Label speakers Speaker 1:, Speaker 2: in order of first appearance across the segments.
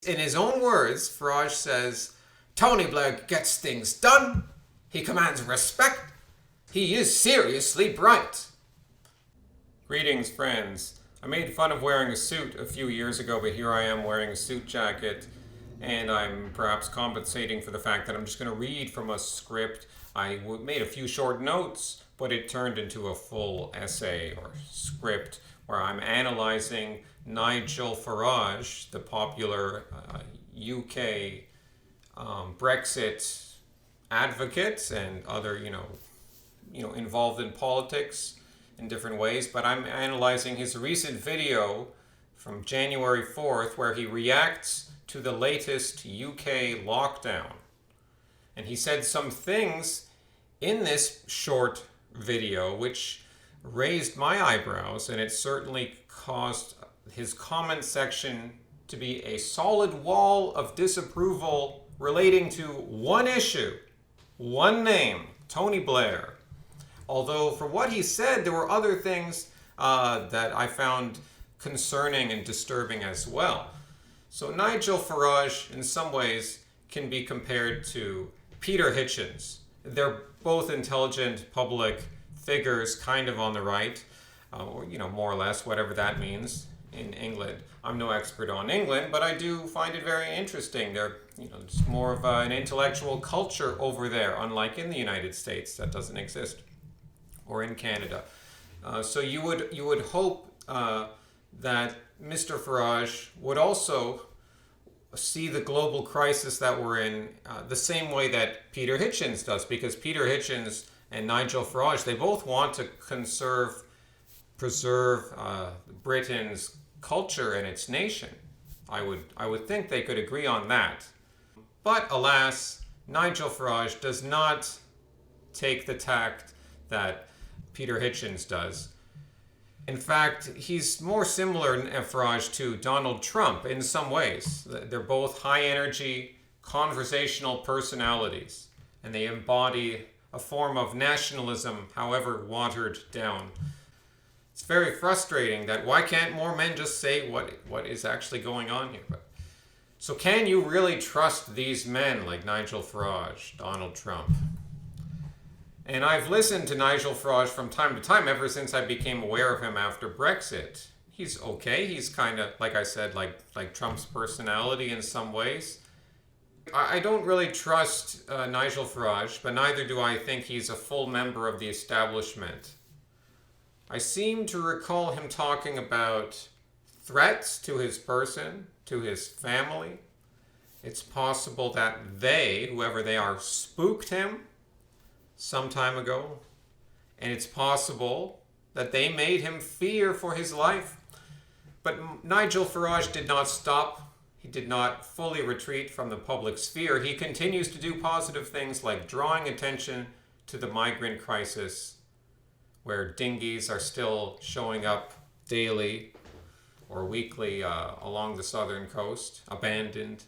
Speaker 1: in his own words, Farage says, Tony Blair gets things done. He commands respect. He is seriously bright. Greetings, friends. I made fun of wearing a suit a few years ago, but here I am wearing a suit jacket, and I'm perhaps compensating for the fact that I'm just going to read from a script. I made a few short notes, but it turned into a full essay or script where I'm analyzing Nigel Farage, the popular UK Brexit advocate and other, involved in politics in different ways. But I'm analyzing his recent video from January 4th where he reacts to the latest UK lockdown. And he said some things in this short video which raised my eyebrows, and it certainly caused his comment section to be a solid wall of disapproval relating to one issue, one name, Tony Blair. Although from what he said, there were other things that I found concerning and disturbing as well. So Nigel Farage, in some ways, can be compared to Peter Hitchens. They're both intelligent public figures, kind of on the right, or more or less, whatever that means in England. I'm no expert on England, but I do find it very interesting. They're, it's more of an intellectual culture over there, unlike in the United States. That doesn't exist, or in Canada. So you would hope that Mr. Farage would also see the global crisis that we're in the same way that Peter Hitchens does, because Peter Hitchens and Nigel Farage, they both want to preserve Britain's culture and its nation. I would think they could agree on that. But alas, Nigel Farage does not take the tact that Peter Hitchens does. In fact, he's more similar, Farage, to Donald Trump in some ways. They're both high-energy, conversational personalities, and they embody a form of nationalism, however watered down. It's very frustrating that why can't more men just say what is actually going on here? So can you really trust these men like Nigel Farage, Donald Trump? And I've listened to Nigel Farage from time to time ever since I became aware of him after Brexit. He's okay. He's kind of, like I said, like Trump's personality in some ways. I don't really trust Nigel Farage, but neither do I think he's a full member of the establishment. I seem to recall him talking about threats to his person, to his family. It's possible that they, whoever they are, spooked him some time ago, and it's possible that they made him fear for his life. But Nigel Farage did not stop. He did not fully retreat from the public sphere. He continues to do positive things like drawing attention to the migrant crisis, where dinghies are still showing up daily or weekly along the southern coast, abandoned.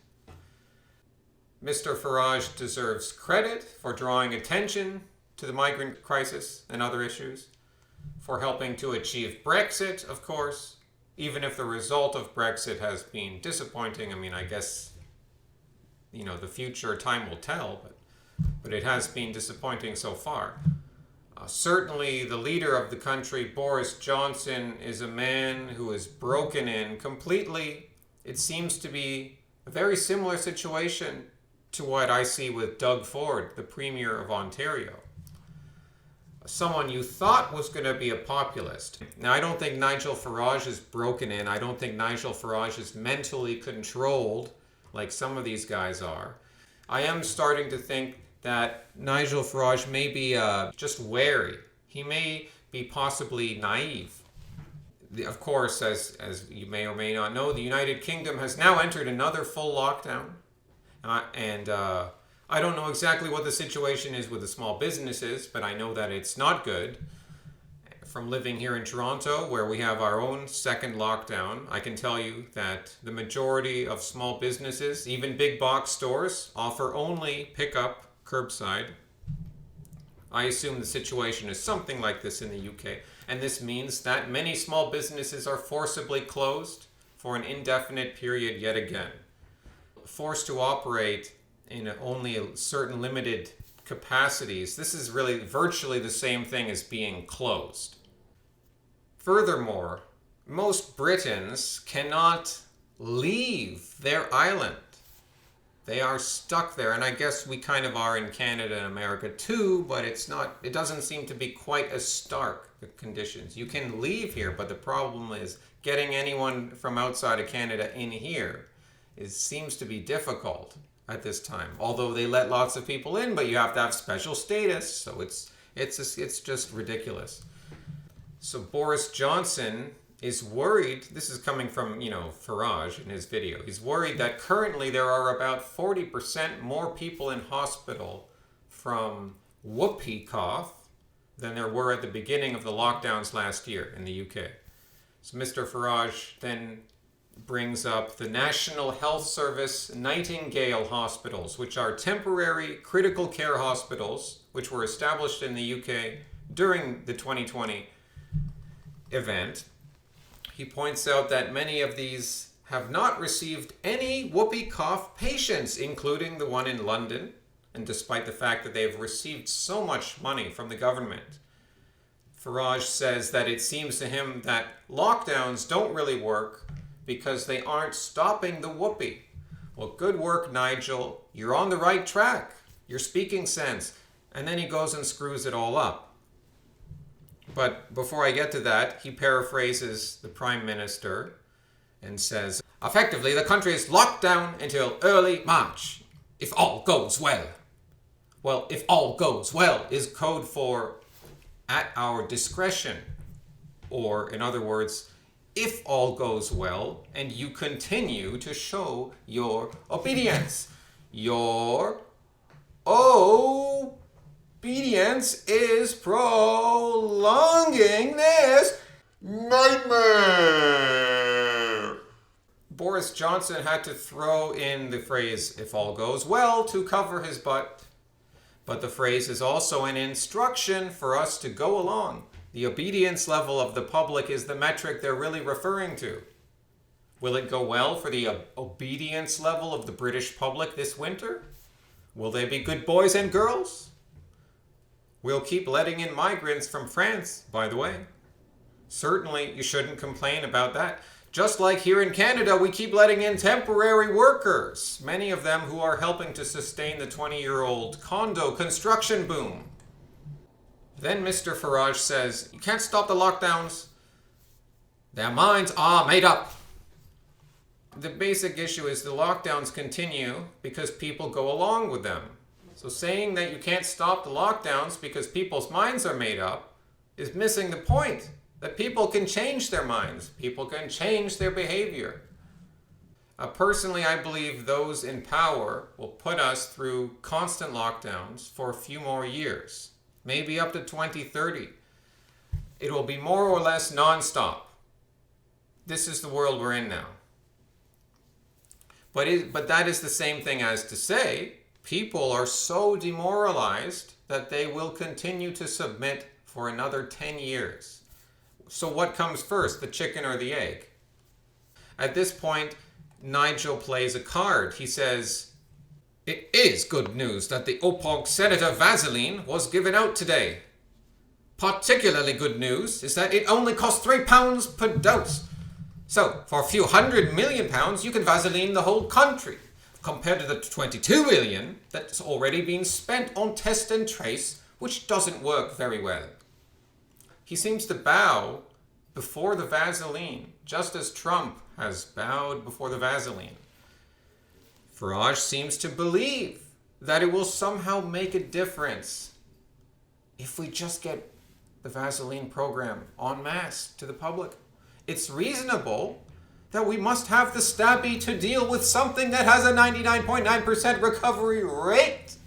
Speaker 1: Mr. Farage deserves credit for drawing attention to the migrant crisis and other issues, for helping to achieve Brexit, of course, even if the result of Brexit has been disappointing. I mean, I guess, the future time will tell, but it has been disappointing so far. Certainly, the leader of the country, Boris Johnson, is a man who is broken in completely. It seems to be a very similar situation to what I see with Doug Ford, the Premier of Ontario. Someone you thought was going to be a populist. Now, I don't think Nigel Farage is broken in. I don't think Nigel Farage is mentally controlled like some of these guys are. I am starting to think that Nigel Farage may be just wary. He may be possibly naive. Of course, as you may or may not know, the United Kingdom has now entered another full lockdown. And I don't know exactly what the situation is with the small businesses, but I know that it's not good. From living here in Toronto, where we have our own second lockdown, I can tell you that the majority of small businesses, even big box stores, offer only pickup curbside. I assume the situation is something like this in the UK, and this means that many small businesses are forcibly closed for an indefinite period yet again. forced to operate in only a certain limited capacities, this is really virtually the same thing as being closed. Furthermore, most Britons cannot leave their island. They are stuck there, and I guess we kind of are in Canada and America too, but it doesn't seem to be quite as stark, the conditions. You can leave here, but the problem is getting anyone from outside of Canada in here seems to be difficult at this time. Although they let lots of people in, but you have to have special status, so it's just ridiculous. So Boris Johnson is worried, this is coming from, Farage in his video. He's worried that currently there are about 40% more people in hospital from whoopee cough than there were at the beginning of the lockdowns last year in the UK. So Mr. Farage then brings up the National Health Service Nightingale hospitals, which are temporary critical care hospitals, which were established in the UK during the 2020 event. He points out that many of these have not received any whoopee cough patients, including the one in London, and despite the fact that they've received so much money from the government. Farage says that it seems to him that lockdowns don't really work because they aren't stopping the whoopee. Well, good work, Nigel. You're on the right track. You're speaking sense. And then he goes and screws it all up. But before I get to that, he paraphrases the Prime Minister and says, effectively, the country is locked down until early March, if all goes well. Well, if all goes well is code for at our discretion. Or, in other words, if all goes well and you continue to show your obedience. Your obedience is prolonging this nightmare. Boris Johnson had to throw in the phrase, if all goes well, to cover his butt. But the phrase is also an instruction for us to go along. The obedience level of the public is the metric they're really referring to. Will it go well for the obedience level of the British public this winter? Will they be good boys and girls? We'll keep letting in migrants from France, by the way. Certainly, you shouldn't complain about that. Just like here in Canada, we keep letting in temporary workers, many of them who are helping to sustain the 20-year-old condo construction boom. Then Mr. Farage says, you can't stop the lockdowns. Their minds are made up. The basic issue is the lockdowns continue because people go along with them. So saying that you can't stop the lockdowns because people's minds are made up is missing the point. That people can change their minds. People can change their behavior. Personally, I believe those in power will put us through constant lockdowns for a few more years. Maybe up to 2030. It will be more or less nonstop. This is the world we're in now. But that is the same thing as to say, people are so demoralized that they will continue to submit for another 10 years. So what comes first, the chicken or the egg? At this point, Nigel plays a card. He says, it is good news that the OPOG Senator Vaseline was given out today. Particularly good news is that it only costs £3 per dose. So, for a few £100 million, you can Vaseline the whole country, compared to the 22 million that's already been spent on test and trace, which doesn't work very well. He seems to bow before the Vaseline, just as Trump has bowed before the Vaseline. Farage seems to believe that it will somehow make a difference if we just get the Vaseline program en masse to the public. It's reasonable that we must have the stabby to deal with something that has a 99.9% recovery rate.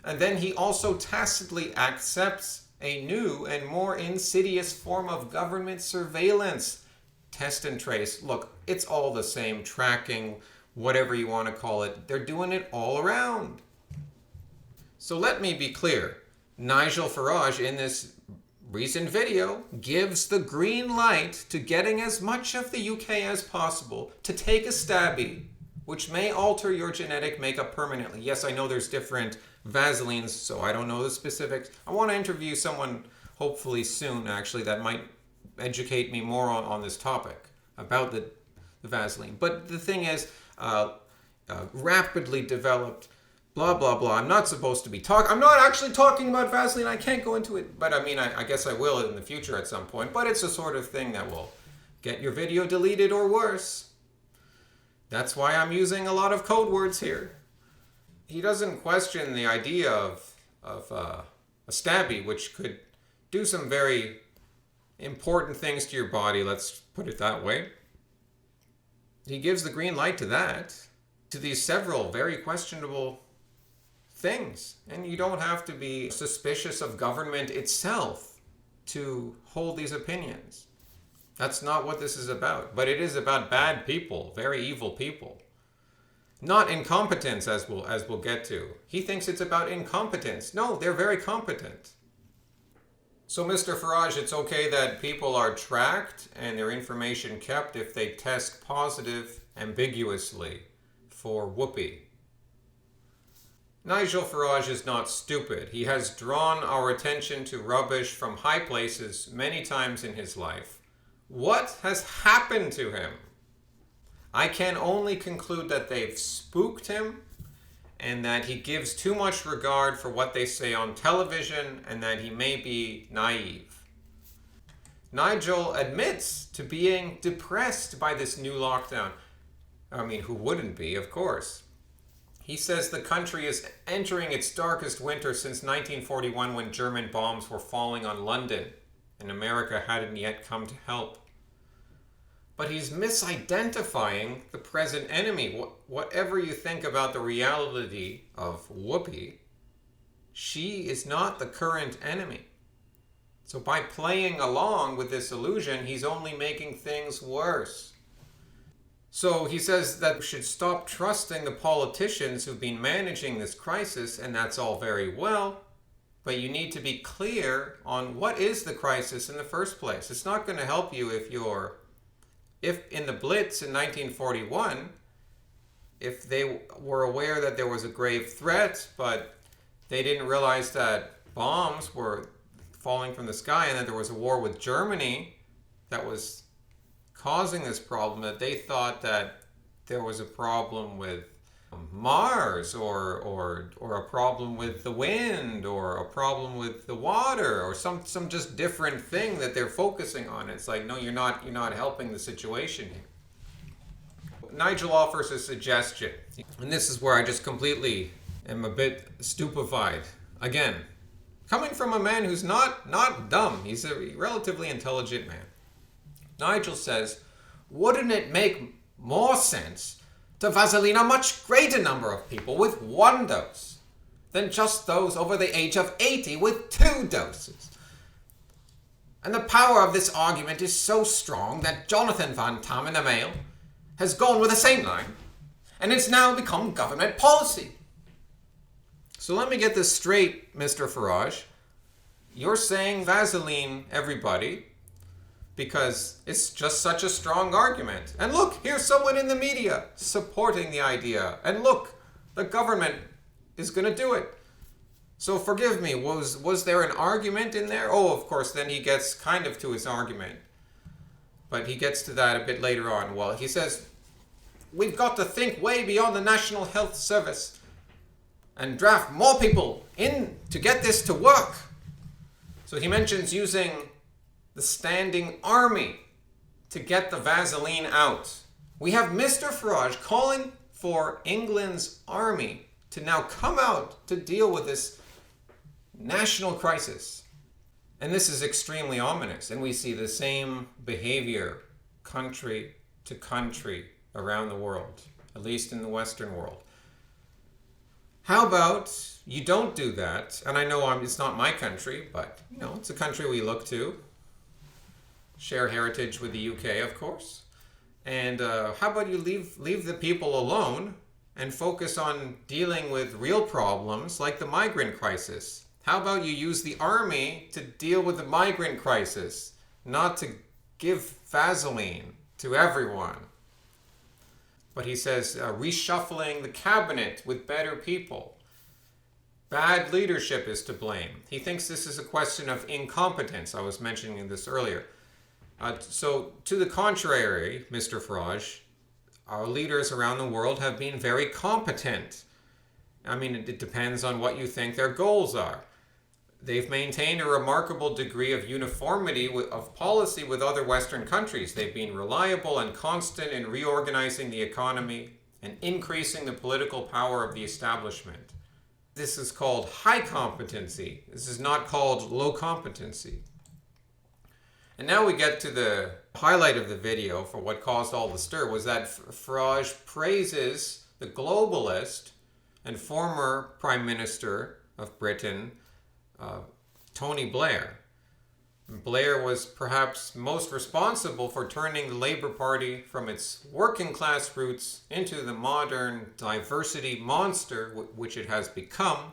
Speaker 1: And then he also tacitly accepts a new and more insidious form of government surveillance. Test and trace. Look, it's all the same, tracking, whatever you want to call it. They're doing it all around. So let me be clear. Nigel Farage in this recent video gives the green light to getting as much of the UK as possible to take a stabby which may alter your genetic makeup permanently. Yes, I know there's different Vaselines, so I don't know the specifics. I want to interview someone, hopefully soon, actually, that might educate me more on this topic about the Vaseline. But the thing is, rapidly developed, blah, blah, blah. I'm not supposed to be talking. I'm not actually talking about Vaseline. I can't go into it. But I mean, I guess I will in the future at some point. But it's the sort of thing that will get your video deleted or worse. That's why I'm using a lot of code words here. He doesn't question the idea of a stabby, which could do some very important things to your body, let's put it that way. He gives the green light to that, to these several very questionable things. And you don't have to be suspicious of government itself to hold these opinions. That's not what this is about. But it is about bad people, very evil people. Not incompetence, as we'll get to. He thinks it's about incompetence. No, they're very competent. So, Mr. Farage, it's okay that people are tracked and their information kept if they test positive ambiguously for whoopee. Nigel Farage is not stupid. He has drawn our attention to rubbish from high places many times in his life. What has happened to him? I can only conclude that they've spooked him and that he gives too much regard for what they say on television and that he may be naive. Nigel admits to being depressed by this new lockdown. I mean, who wouldn't be, of course. He says the country is entering its darkest winter since 1941 when German bombs were falling on London and America hadn't yet come to help. But he's misidentifying the present enemy. Whatever you think about the reality of Whoopi, she is not the current enemy. So by playing along with this illusion, he's only making things worse. So he says that we should stop trusting the politicians who've been managing this crisis, and that's all very well, but you need to be clear on what is the crisis in the first place. It's not going to help you if in the Blitz in 1941, if they were aware that there was a grave threat, but they didn't realize that bombs were falling from the sky and that there was a war with Germany that was causing this problem, that they thought that there was a problem with Mars or a problem with the wind or a problem with the water or some just different thing that they're focusing on. It's like, no, you're not helping the situation here. Nigel offers a suggestion, and this is where I just completely am a bit stupefied. Again, coming from a man who's not dumb, he's a relatively intelligent man. Nigel says, wouldn't it make more sense to Vaseline a much greater number of people with 1 dose than just those over the age of 80 with 2 doses? And the power of this argument is so strong that Jonathan Van Tam in the Mail has gone with the same line, and it's now become government policy. So let me get this straight, Mr. Farage. You're saying Vaseline, everybody, because it's just such a strong argument. And look, here's someone in the media supporting the idea. And look, the government is going to do it. So forgive me, was there an argument in there? Oh, of course, then he gets kind of to his argument. But he gets to that a bit later on. Well, he says, we've got to think way beyond the National Health Service and draft more people in to get this to work. So he mentions using the standing army to get the Vaseline out. We have Mr. Farage calling for England's army to now come out to deal with this national crisis. And this is extremely ominous. And we see the same behavior country to country around the world, at least in the Western world. How about you don't do that? And I know it's not my country, but it's a country we look to. Share heritage with the UK, of course. And how about you leave the people alone and focus on dealing with real problems like the migrant crisis? How about you use the army to deal with the migrant crisis, not to give Vaseline to everyone? But he says reshuffling the cabinet with better people. Bad leadership is to blame. He thinks this is a question of incompetence. I was mentioning this earlier. So to the contrary, Mr. Farage, our leaders around the world have been very competent. I mean, it depends on what you think their goals are. They've maintained a remarkable degree of uniformity of policy with other Western countries. They've been reliable and constant in reorganizing the economy and increasing the political power of the establishment. This is called high competency. This is not called low competency. And now we get to the highlight of the video for what caused all the stir, was that Farage praises the globalist and former Prime Minister of Britain, Tony Blair. Blair was perhaps most responsible for turning the Labour Party from its working class roots into the modern diversity monster which it has become.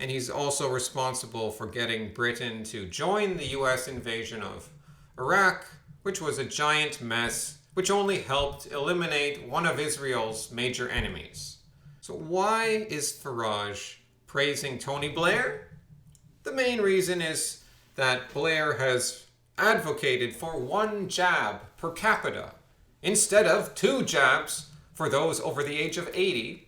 Speaker 1: And he's also responsible for getting Britain to join the US invasion of Iraq, which was a giant mess, which only helped eliminate one of Israel's major enemies. So why is Farage praising Tony Blair? The main reason is that Blair has advocated for 1 jab per capita instead of 2 jabs for those over the age of 80.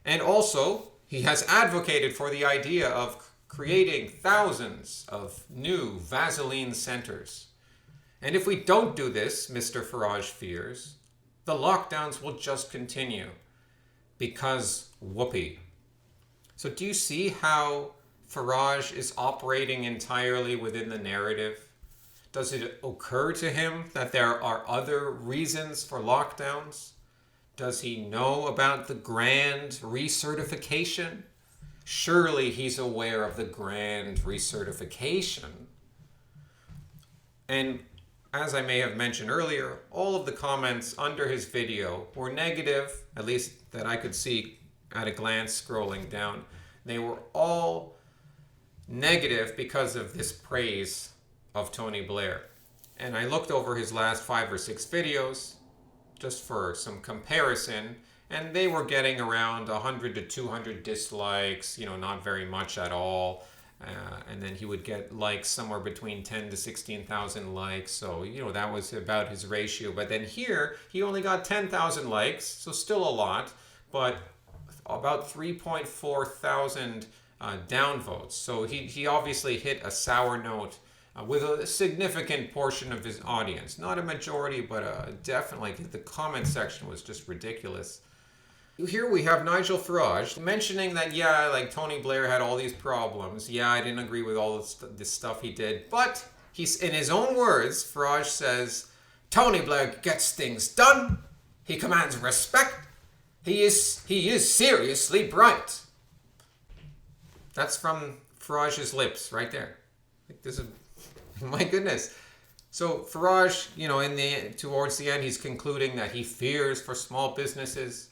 Speaker 1: And also, he has advocated for the idea of creating thousands of new Vaseline centers. And if we don't do this, Mr. Farage fears, the lockdowns will just continue because whoopee. So do you see how Farage is operating entirely within the narrative? Does it occur to him that there are other reasons for lockdowns? Does he know about the grand recertification? Surely he's aware of the grand recertification. And as I may have mentioned earlier, all of the comments under his video were negative, at least that I could see at a glance scrolling down. They were all negative because of this praise of Tony Blair. And I looked over his last 5 or 6 videos just for some comparison, and they were getting around 100 to 200 dislikes, not very much at all. And then he would get likes somewhere between 10 to 16,000 likes. So, that was about his ratio. But then here, he only got 10,000 likes, so still a lot, but about 3.4 thousand downvotes. So he obviously hit a sour note with a significant portion of his audience. Not a majority, but definitely the comment section was just ridiculous. Here we have Nigel Farage mentioning that, Tony Blair had all these problems. I didn't agree with all this stuff he did. But he's, in his own words, Farage says, Tony Blair gets things done. He commands respect. He is seriously bright. That's from Farage's lips right there. This is, my goodness. So Farage, towards the end, he's concluding that he fears for small businesses,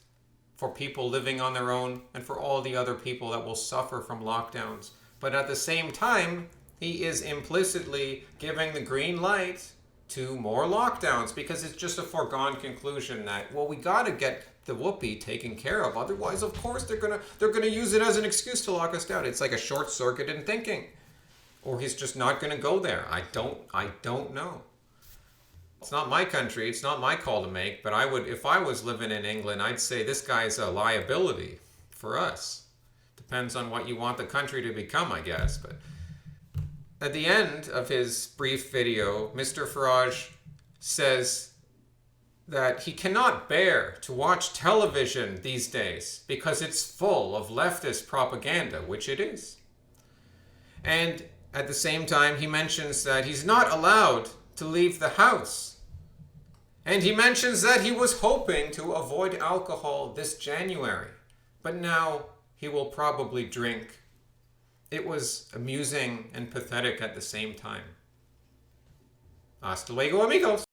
Speaker 1: for people living on their own, and for all the other people that will suffer from lockdowns. But at the same time, he is implicitly giving the green light to more lockdowns because it's just a foregone conclusion that, we got to get the whoopee taken care of. Otherwise, of course, they're gonna use it as an excuse to lock us down. It's like a short circuit in thinking. Or he's just not going to go there. I don't know. It's not my country. It's not my call to make. But if I was living in England, I'd say this guy's a liability for us. Depends on what you want the country to become, I guess. But at the end of his brief video, Mr. Farage says that he cannot bear to watch television these days because it's full of leftist propaganda, which it is. And at the same time, he mentions that he's not allowed to leave the house. And he mentions that he was hoping to avoid alcohol this January, but now he will probably drink. It was amusing and pathetic at the same time. Hasta luego, amigos.